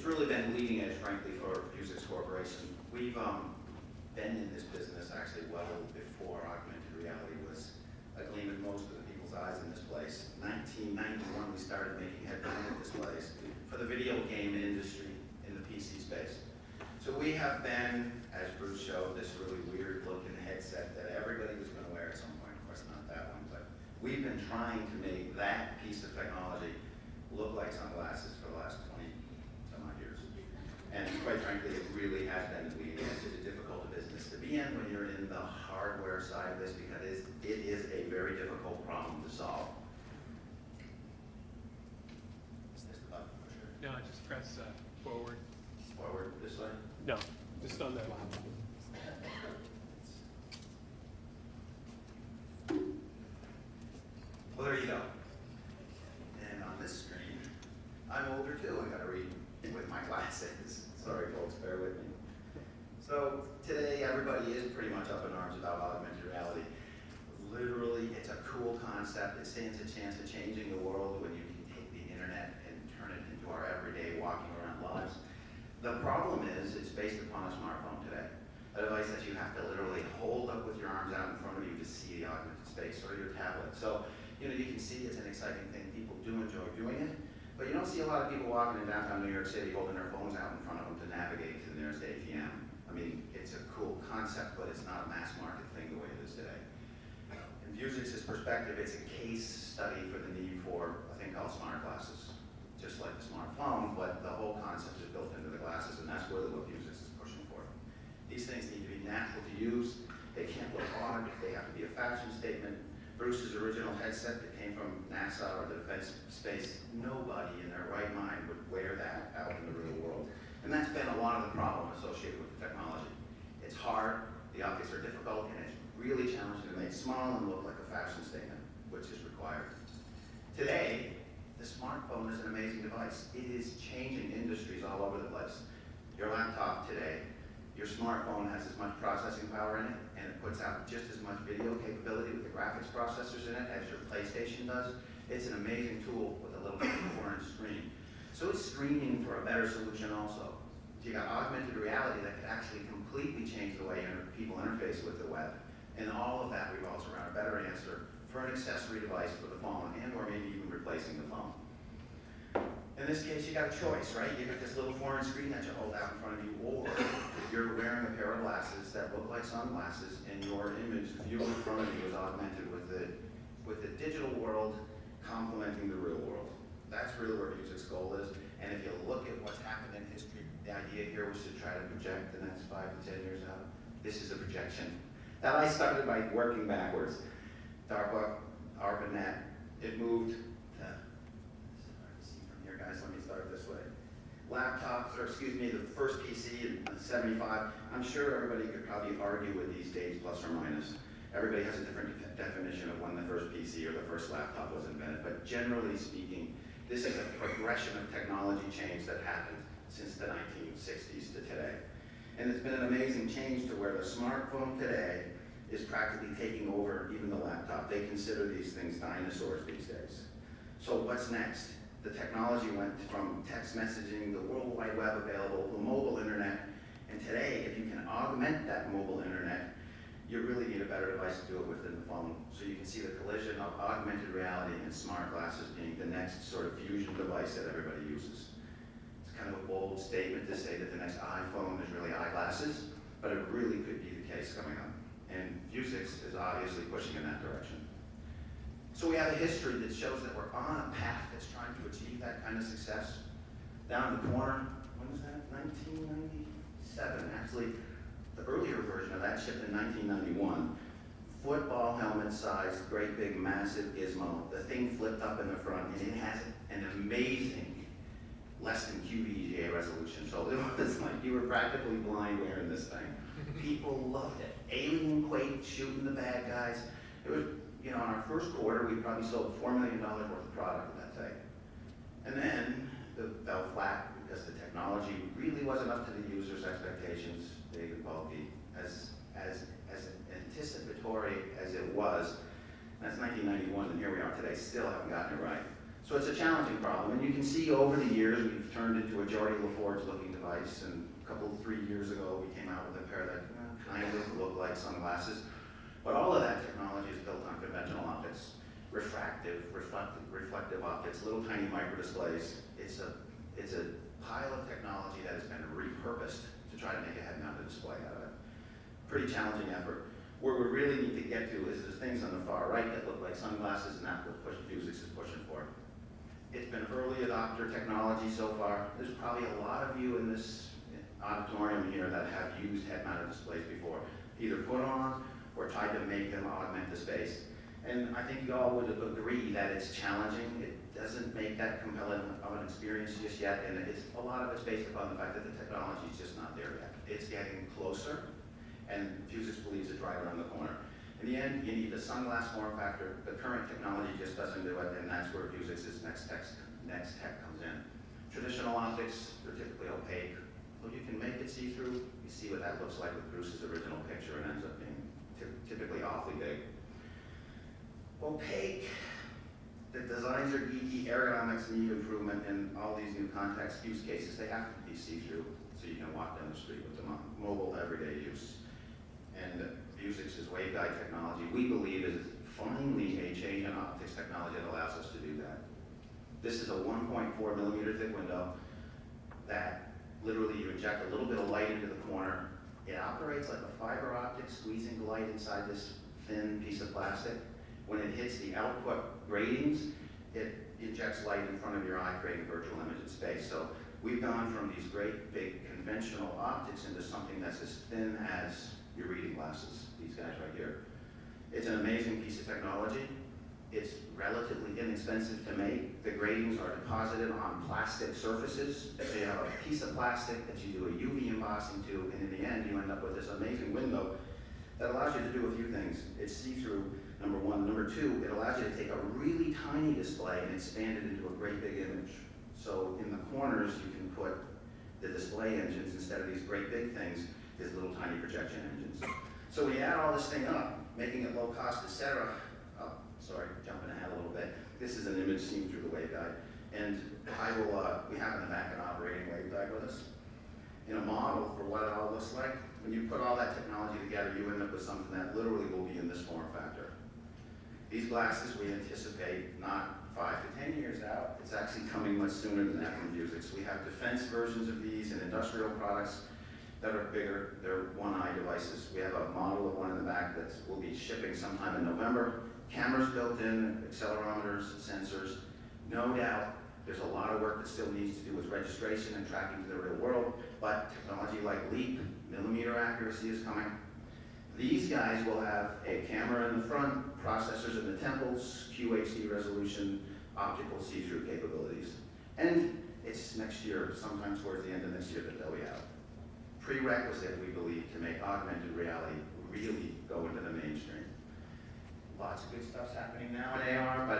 really been leading edge, frankly, for Vuzix Corporation. We've been in this business actually well before augmented reality was a gleam in most of the people's eyes in this place. 1991, we started making head-mounted displays for the video game industry in the PC space. So we have been, as Bruce showed, this really weird-looking headset that everybody was going to wear at some point. Of course, not that one, but we've been trying to make that piece of technology look like sunglasses for the last 20-some odd years. And quite frankly, it really has been leading edge. It's a difficult business to be in when you're in the hardware side of this because it is a very difficult problem to solve. Is this the button pusher? No, just press forward. Forward this way? No, just on that. Well, there you go. And on this screen, I'm older too. I got to read with my glasses. Sorry, folks, bear with me. So today, everybody is pretty much up in arms about augmented reality. Literally, it's a cool concept. It stands a chance of changing the world when you can take the internet and turn it into our everyday walking around lives. The problem is, it's based upon a smartphone today. A device that you have to literally hold up with your arms out in front of you to see the augmented space, or your tablet. So, you can see it's an exciting thing. People do enjoy doing it, but you don't see a lot of people walking in downtown New York City holding their phones out in front of them to navigate to the nearest ATM. I mean, it's a cool concept, but it's not a mass market thing the way it is today. In Vuzix's perspective, it's a case study for the need for a thing called smart glasses. Just like the smartphone, but the whole concept is built into the glasses, and that's really what Vuzix is pushing for. These things need to be natural to use. They can't look odd. They have to be a fashion statement. Bruce's original headset that came from NASA or the defense space, nobody in their right mind would wear that out in the real world. And that's been a lot of the problem associated with the technology. It's hard, the optics are difficult, and it's really challenging to make small and look like a fashion statement, which is required. Today, the smartphone is an amazing device. It is changing industries all over the place. Your laptop today, your smartphone has as much processing power in it, and it puts out just as much video capability with the graphics processors in it as your PlayStation does. It's an amazing tool with a little bit of a 4-inch screen. So it's streaming for a better solution also. So you got augmented reality that could actually completely change the way people interface with the web. And all of that revolves around a better answer for an accessory device for the phone, and or maybe even replacing the phone. In this case, you got a choice, right? You got this little 4-inch screen that you hold out in front of you, or you're wearing a pair of glasses that look like sunglasses, and your image, the view in front of you is augmented with the digital world complementing the real world. That's really where Vuzix's goal is. And if you look at what's happened in history, the idea here was to try to project the next 5 to 10 years out. This is a projection. That I started by working backwards. DARPA, ARPANET, it moved to, it's hard to see from here, guys, let me start this way. Laptops, or excuse me, the first PC in '75, I'm sure everybody could probably argue with these dates, plus or minus. Everybody has a different definition of when the first PC or the first laptop was invented, but generally speaking, this is a progression of technology change that happened since the 1960s to today. And it's been an amazing change to where the smartphone today is practically taking over even the laptop. They consider these things dinosaurs these days. So what's next? The technology went from text messaging, the World Wide Web available, the mobile internet, and today, if you can augment that mobile internet, you really need a better device to do it within the phone. So you can see the collision of augmented reality and smart glasses being the next sort of fusion device that everybody uses. It's kind of a bold statement to say that the next iPhone is really eyeglasses, but it really could be the case coming up. And Vuzix is obviously pushing in that direction. So we have a history that shows that we're on a path that's trying to achieve that kind of success. Down in the corner, when was that? 1997. Actually, the earlier version of that shipped in 1991. Football helmet sized, great big, massive gizmo. The thing flipped up in the front, and it has an amazing less than QVGA resolution. So it was like you were practically blind wearing this thing. People loved it. Alien Quake shooting the bad guys. It was, in our first quarter, we probably sold $4 million worth of product with that thing. And then it fell flat because the technology really wasn't up to the user's expectations, big and bulky, as anticipatory as it was. That's 1991, and here we are today, still haven't gotten it right. So it's a challenging problem, and you can see over the years we've turned into a Geordie LaForge looking device, and 3 years ago we came out with a pair that kind of look like sunglasses. But all of that technology is built on conventional optics, reflective optics, little tiny microdisplays. It's a pile of technology that has been repurposed to try to make a head-mounted display out of it. Pretty challenging effort. Where we really need to get to is the things on the far right that look like sunglasses, and that's what Vuzix is pushing for. It's been early adopter technology so far. There's probably a lot of you in this auditorium here that have used head-mounted displays before, either put on or tried to make them augment the space. And I think you all would agree that it's challenging. It doesn't make that compelling of an experience just yet, and a lot of it's based upon the fact that the technology is just not there yet. It's getting closer, and Vuzix believes it's right around the corner. In the end, you need the sunglass form factor. The current technology just doesn't do it, and that's where Vuzix's next tech comes in. Traditional optics, they're typically opaque. So you can make it see-through. You see what that looks like with Bruce's original picture, and ends up being typically awfully big. Opaque, the designs are geeky, ergonomics need improvement, and all these new context use cases, they have to be see-through so you can walk down the street with them on mobile everyday use. And Vuzix's waveguide technology, we believe, is finally a change in optics technology that allows us to do that. This is a 1.4 millimeter thick window that literally you inject a little bit of light into the corner. It operates like a fiber optic, squeezing the light inside this thin piece of plastic. When it hits the output gratings, it injects light in front of your eye, creating virtual image in space. So we've gone from these great big conventional optics into something that's as thin as your reading glasses, these guys right here. It's an amazing piece of technology. It's relatively inexpensive to make. The gratings are deposited on plastic surfaces. So you have a piece of plastic that you do a UV embossing to, and in the end you end up with this amazing window that allows you to do a few things. It's see-through, number one. Number two, it allows you to take a really tiny display and expand it into a great big image. So in the corners you can put the display engines instead of these great big things, these little tiny projection engines. So we add all this thing up, making it low cost, etc. Oh, sorry, jumping ahead a little bit. This is an image seen through the waveguide. And we have in the back an operating waveguide with us. In a model for what it all looks like, when you put all that technology together, you end up with something that literally will be in this form factor. These glasses we anticipate not 5 to 10 years out. It's actually coming much sooner than that from Vuzix. We have defense versions of these and industrial products that are bigger. They're one-eye devices. We have a model of one in the back that will be shipping sometime in November. Cameras built in, accelerometers, sensors. No doubt there's a lot of work that still needs to do with registration and tracking to the real world, but technology like LEAP, millimeter accuracy is coming. These guys will have a camera in the front, processors in the temples, QHD resolution, optical see-through capabilities. And it's next year, sometime towards the end of next year, that they'll be out. Prerequisite, we believe, to make augmented reality really go into the mainstream. Lots of good stuff's happening now in AR, but